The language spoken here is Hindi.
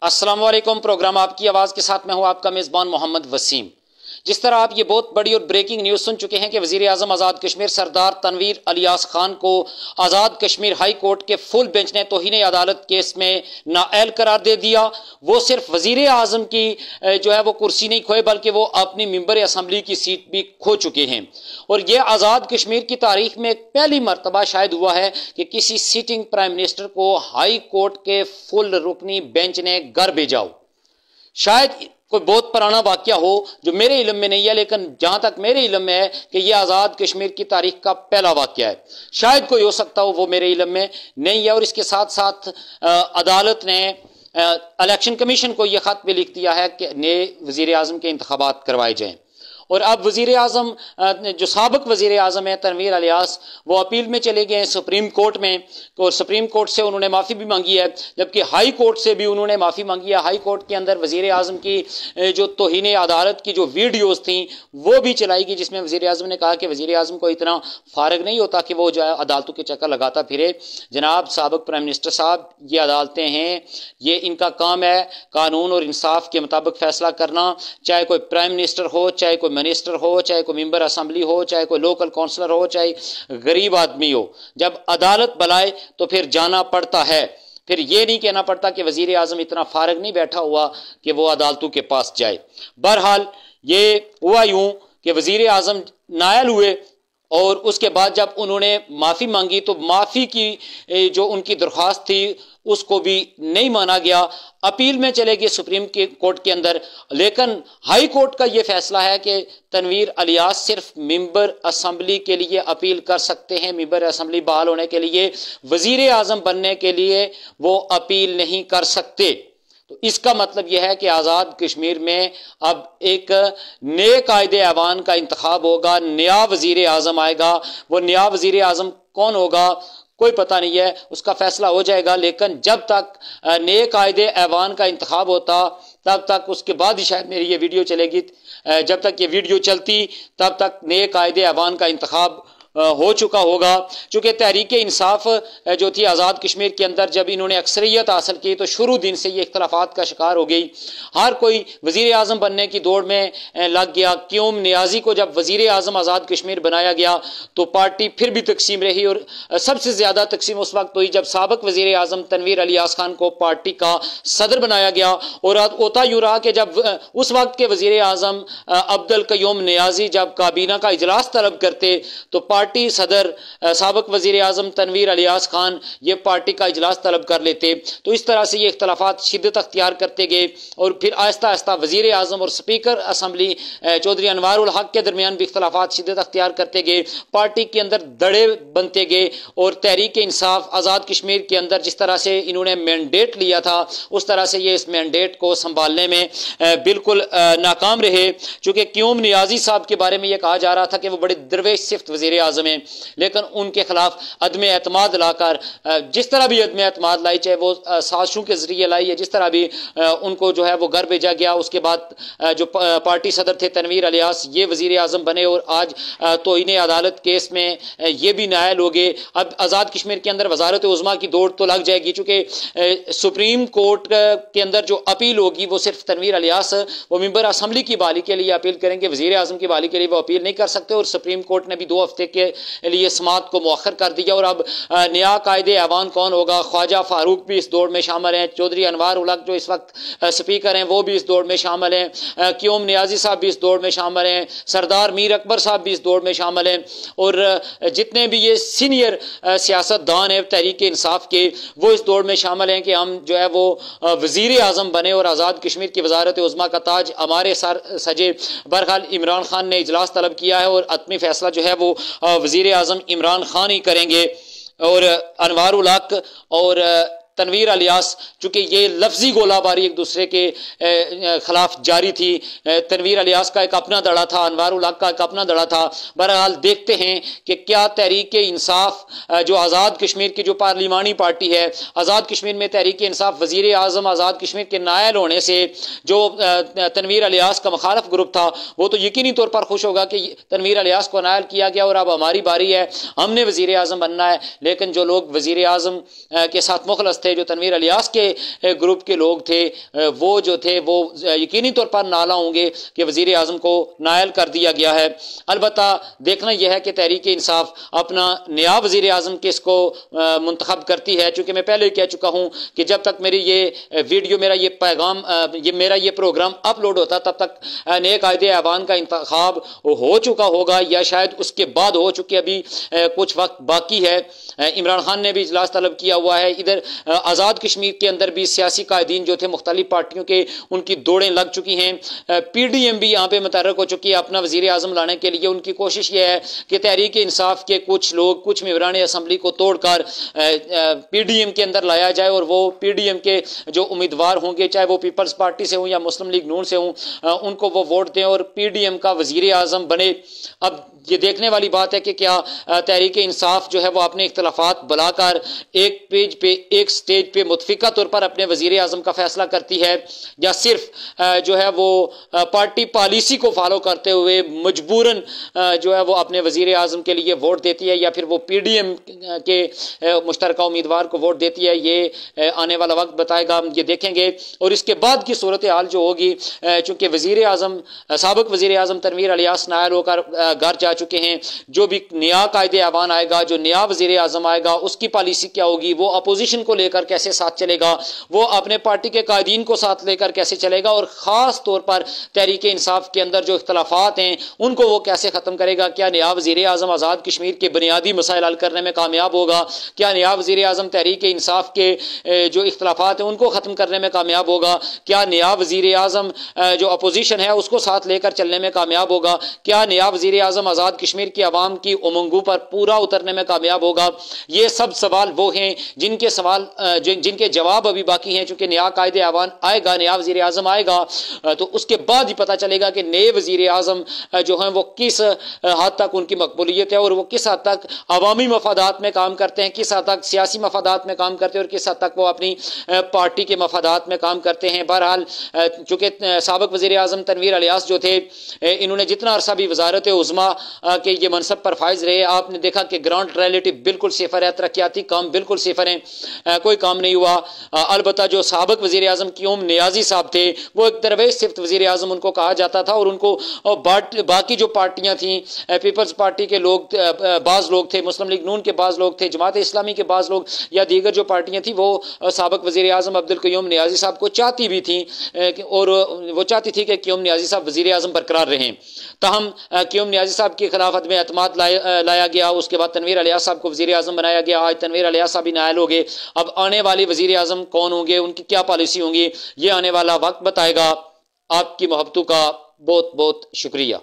अस्सलाम वालेकुम। प्रोग्राम आपकी आवाज़ के साथ मैं हूं आपका मेज़बान मोहम्मद वसीम। जिस तरह आप ये बहुत बड़ी और ब्रेकिंग न्यूज़ सुन चुके हैं कि वज़ीर आज़म आज़ाद कश्मीर सरदार तनवीर इलियास खान को आज़ाद कश्मीर हाई कोर्ट के फुल बेंच ने तौहीन अदालत केस में नाअहल करार दे दिया। वो सिर्फ वज़ीर आज़म की जो है वो कुर्सी नहीं खोए बल्कि वो अपनी मेंबर असम्बली की सीट भी खो चुके हैं। और ये आज़ाद कश्मीर की तारीख में पहली मरतबा शायद हुआ है कि किसी सिटिंग प्राइम मिनिस्टर को हाई कोर्ट के फुल रुकनी बेंच ने घर भेजा हो। शायद कोई बहुत पुराना वाकया हो जो मेरे इल्म में नहीं है, लेकिन जहां तक मेरे इल्म में है कि यह आज़ाद कश्मीर की तारीख का पहला वाकया है। शायद कोई हो सकता हो, वो मेरे इल्म में नहीं है। और इसके साथ साथ अदालत ने इलेक्शन कमीशन को यह खत भी लिख दिया है कि नए वज़ीर आज़म के इंतखाबात करवाए जाएं। और अब वज़ीर आज़म जो साबिक वज़ीर आज़म है तनवीर इलियास, वो अपील में चले गए हैं सुप्रीम कोर्ट में, और सुप्रीम कोर्ट से उन्होंने माफ़ी भी मांगी है, जबकि हाई कोर्ट से भी उन्होंने माफ़ी मांगी है। हाई कोर्ट के अंदर वज़ीर आज़म की जो तौहीन अदालत की जो वीडियोज़ थी वो भी चलाई गई, जिसमें वज़ीर आज़म ने कहा कि वज़ीर आज़म को इतना फारग नहीं होता कि वो जो है अदालतों के चक्कर लगाता फिरे। जनाब साबिक प्राइम मिनिस्टर साहब, ये अदालतें हैं, ये इनका काम है कानून और इंसाफ के मुताबिक फ़ैसला करना। चाहे कोई प्राइम मिनिस्टर हो, चाहे कोई मिनिस्टर हो, चाहे कोई मेंबर असम्बली हो, चाहे कोई लोकल काउंसलर हो, चाहे गरीब आदमी हो, जब अदालत बुलाए तो फिर जाना पड़ता है। फिर ये नहीं कहना पड़ता कि वज़ीर आज़म इतना फारग नहीं बैठा हुआ कि वो अदालतों के पास जाए। बहरहाल ये हुआ यूं कि वज़ीर आज़म नायल हुए और उसके बाद जब उन्होंने माफ़ी मांगी तो माफ़ी की जो उनकी दरख्वास्त थी उसको भी नहीं माना गया। अपील में चले गए सुप्रीम कोर्ट के अंदर, लेकिन हाई कोर्ट का यह फैसला है कि तनवीर इलियास सिर्फ मेंबर असम्बली के लिए अपील कर सकते हैं। मेंबर असम्बली बहाल होने के लिए, वज़ीर आज़म बनने के लिए वो अपील नहीं कर सकते। तो इसका मतलब यह है कि आज़ाद कश्मीर में अब एक नए कायदे ऐवान का इंतखाब होगा, नया वज़ीर आज़म आएगा। वो नया वज़ीर आज़म कौन होगा कोई पता नहीं है, उसका फैसला हो जाएगा। लेकिन जब तक नए कायदे ऐवान का इंतखाब होता तब तक, उसके बाद ही शायद मेरी ये वीडियो चलेगी, जब तक ये वीडियो चलती तब तक नए कायदे ऐवान का इंतखाब हो चुका होगा। चूँकि तहरीक इंसाफ जो थी आज़ाद कश्मीर के अंदर, जब इन्होंने अक्सरियत हासिल की तो शुरू दिन से ये इख्तलाफात का शिकार हो गई। हर कोई वज़ीर आज़म बनने की दौड़ में लग गया। क्यूम नियाज़ी को जब वज़ीर आज़म आज़ाद कश्मीर बनाया गया तो पार्टी फिर भी तकसीम रही, और सबसे ज़्यादा तकसीम उस वक्त हुई जब साबिक वज़ीर आज़म तनवीर इलियास खान को पार्टी का सदर बनाया गया। और होता यूँ रहा कि जब उस वक्त के वज़ीर आज़म अब्दुल क़य्यूम नियाज़ी जब काबीना का इजलास तलब करते तो पार्टी सदर साबिक वज़ीर आज़म तनवीर इलियास खान ये पार्टी का इजलास तलब कर लेते। तो इस तरह से ये इख्तलाफात शिद्दत अख्तियार करते गए, और फिर आहिस्ता आहिस्ता वज़ीर आज़म और स्पीकर असम्बली चौधरी अनवारुल हक के दरमियान भी इख्तलाफात शिद्दत अख्तियार करते गए। पार्टी के अंदर दड़े बनते गए, और तहरीक इंसाफ आज़ाद कश्मीर के अंदर जिस तरह से इन्होंने मैंडेट लिया था उस तरह से ये इस मैंडेट को संभालने में बिल्कुल नाकाम रहे। चूँकि क्यूम नियाज़ी साहब के बारे में यह कहा जा रहा था कि वो बड़े दरवेश सिफ्त वज़ीर आज़म हैं, लेकिन उनके खिलाफ अदम एतमाद लाकर, जिस तरह भी अदम एतमाद लाई, चाहे वो साजिशों के जरिए लाई है, जिस तरह भी उनको जो है वो घर भेजा गया। उसके बाद जो पार्टी सदर थे तनवीर इलियास, ये वज़ीर आज़म बने, और आज तौहीन अदालत केस में ये भी नायल हो गए। अब आज़ाद कश्मीर के अंदर वज़ारत उज़्मा की दौड़ तो लग जाएगी, चूँकि सुप्रीम कोर्ट के अंदर जो अपील होगी वो सिर्फ तनवीर इलियास वो मेंबर असम्बली की बहाली के लिए अपील करेंगे, वज़ीर आज़म की बहाली के लिए वो अपील नहीं कर सकते। और सुप्रीम कोर्ट ने भी 2 हफ्ते के लिए समाअत को मुअख्खर कर दिया। और अब नया कायदे ऐवान कौन होगा, ख्वाजा फारूक भी इस दौड़ में शामिल हैं, चौधरी अनवारुल हक जो इस वक्त स्पीकर हैं वो भी इस दौड़ में शामिल हैं, क्यूम नियाज़ी साहब भी इस दौड़ में शामिल हैं, सरदार मीर अकबर साहब भी इस दौड़ में शामिल हैं, और जितने भी ये सीनियर सियासतदान हैं तहरीक इंसाफ के, वो इस दौड़ में शामिल हैं कि हम जो है वो वज़ीर आज़म बने और आज़ाद कश्मीर की वज़ारत उज़्मा का ताज हमारे सर सजे। बहरहाल इमरान खान ने इजलास तलब किया है, और अतमी फैसला जो है वो वज़ीर आज़म इमरान खान ही करेंगे। और अनवारुल हक और तनवीर इलियास, चूँकि ये लफ्जी गोलाबारी एक दूसरे के खिलाफ जारी थी, तनवीर इलियास का एक अपना दड़ा था, अनवारुल हक का एक अपना दड़ा था। बहरहाल देखते हैं कि क्या तहरीक इंसाफ जो आज़ाद कश्मीर की जो पार्लिमानी पार्टी है, आज़ाद कश्मीर में तहरीक इंसाफ वज़ीर आज़म आज़ाद कश्मीर के नायल होने से जो तनवीर इलियास का मुखालफ ग्रुप था वो तो यकीनी तौर पर खुश होगा कि तनवीर इलियास को नायल किया गया और अब हमारी बारी है, हमने वज़ीर आज़म बनना है। लेकिन जो लोग वज़ीर आज़म के साथ मुखलस थे, जो तनवीर इलियास के ग्रुप के लोग थे, वो जो थे वो यकीनी तौर पर नाला होंगे कि वज़ीर आज़म को नायल कर दिया गया है। अलबत्ता देखना यह है कि तहरीक इंसाफ अपना नया वज़ीर आज़म किसको मुंतखब करती है, चूँकि मैं पहले कह चुका हूँ कि जब तक मेरी ये वीडियो, मेरा ये पैगाम, मेरा ये प्रोग्राम अपलोड होता तब तक नए कायदे ऐवान का इंतखाब हो चुका होगा या शायद उसके बाद हो चुके, अभी कुछ वक्त बाकी है। इमरान खान ने भी इजलास तलब किया हुआ है। इधर आज़ाद कश्मीर के अंदर भी सियासी कायदीन जो थे मुख्तलिफ पार्टियों के, उनकी दौड़ें लग चुकी हैं। PDM भी यहाँ पे मुतहर्रिक हो चुकी है अपना वज़ीर आज़म लाने के लिए। उनकी कोशिश ये है कि तहरीक इंसाफ के कुछ लोग, कुछ मेंबरान असम्बली को तोड़कर PDM के अंदर लाया जाए और वो PDM के जो उम्मीदवार होंगे, चाहे वो पीपल्स पार्टी से हों या मुस्लिम लीग नून से हों, उनको वो वोट दें और PDM का वज़ीर आज़म बने। अब ये देखने वाली बात है कि क्या तहरीक इंसाफ जो है वो अपने इख्तलाफात बुलाकर एक पेज पे, एक स्टेज पे मुतफिका तौर पर अपने वज़ीर आज़म का फैसला करती है, या सिर्फ जो है वो पार्टी पॉलिसी को फॉलो करते हुए मजबूरन जो है वो अपने वज़ीर आज़म के लिए वोट देती है, या फिर वो PDM के मुश्तरका उम्मीदवार को वोट देती है। ये आने वाला वक्त बताएगा, हम ये देखेंगे। और इसके बाद की सूरत हाल जो होगी, चूँकि वज़ीर आज़म, साबिक़ वज़ीर आज़म तनवीर इलियास नायल होकर घर जा चुके हैं, जो भी नया कायदे ऐवान आएगा, जो नया वज़ीर आज़म आएगा, उसकी पॉलिसी क्या होगी, वो अपोजिशन को लेकर कैसे साथ चलेगा, वो अपने पार्टी के कायदीन को साथ लेकर कैसे चलेगा, और ख़ास तौर पर तहरीक इंसाफ के अंदर जो इख्तलाफात हैं उनको वो कैसे ख़त्म करेगा। क्या नया वज़ीर आज़म आज़ाद कश्मीर के बुनियादी मसाइल हल करने में कामयाब होगा? क्या नया वज़ीर आज़म तहरीक इंसाफ के जो इख्तलाफात हैं उनको ख़त्म करने में कामयाब होगा? क्या नया वज़ीर आज़म जो अपोजिशन है उसको साथ लेकर चलने में कामयाब होगा? क्या नया वज़ीर आज़म आज़ाद कश्मीर की आवाम की उमंगों पर पूरा उतरने में कामयाब होगा? ये सब सवाल वो हैं जिनके जवाब अभी बाकी हैं। चूंकि नया कायदे ऐवान आएगा, नया वज़ीर आज़म आएगा, तो उसके बाद ही पता चलेगा कि नए वज़ीर आज़म जो हैं वो किस हद तक उनकी मकबूलियत है और वो किस हद तक अवामी मफादात में काम करते हैं, किस हद तक सियासी मफादात में काम करते हैं और किस हद तक वो अपनी पार्टी के मफादात में काम करते हैं। बहरहाल चूँकि साबिक़ वज़ीर आज़म तनवीर इलियास जो थे, इन्होंने जितना अरसा भी वज़ारत उज़्मा के ये मनसब पर फाइज रहे, आपने देखा कि ग्राउंड रियलिटी बिल्कुल सिफर है, तरक्याती काम बिल्कुल सिफर हैं, कोई काम नहीं हुआ। अलबत्ता जो साबिक़ वज़ीर आज़म क़याम नियाज़ी साहब थे, वो एक दरवेश सिफ्त वज़ीर आज़म उनको कहा जाता था, और उनको बाकी जो पार्टियां थीं, पीपल्स पार्टी के लोग, बाज़ लोग थे, मुस्लिम लीग नून के बाज़ लोग थे, जमात इस्लामी के बाज़ लोग, या दीगर जो पार्टियां थी, वो साबिक़ वज़ीर आज़म अब्दुल क़य्यूम नियाज़ी साहब को चाहती भी थी, और वो चाहती थी कि क़य्यूम नियाज़ी साहब वज़ीर आज़म बरकरार रहें। ताहम क़य्यूम नियाज़ी साहब की खिलाफत में एतमाद लाया गया। उसके बाद तनवीर इलियास साहब को वज़ीर आज़म बनाया गया। आज तनवीर इलियास साहब भी नायल हो गए। अब आने वाले वज़ीर आज़म कौन होंगे, उनकी क्या पॉलिसी होंगी, ये आने वाला वक्त बताएगा। आपकी मोहब्बतों का बहुत बहुत शुक्रिया।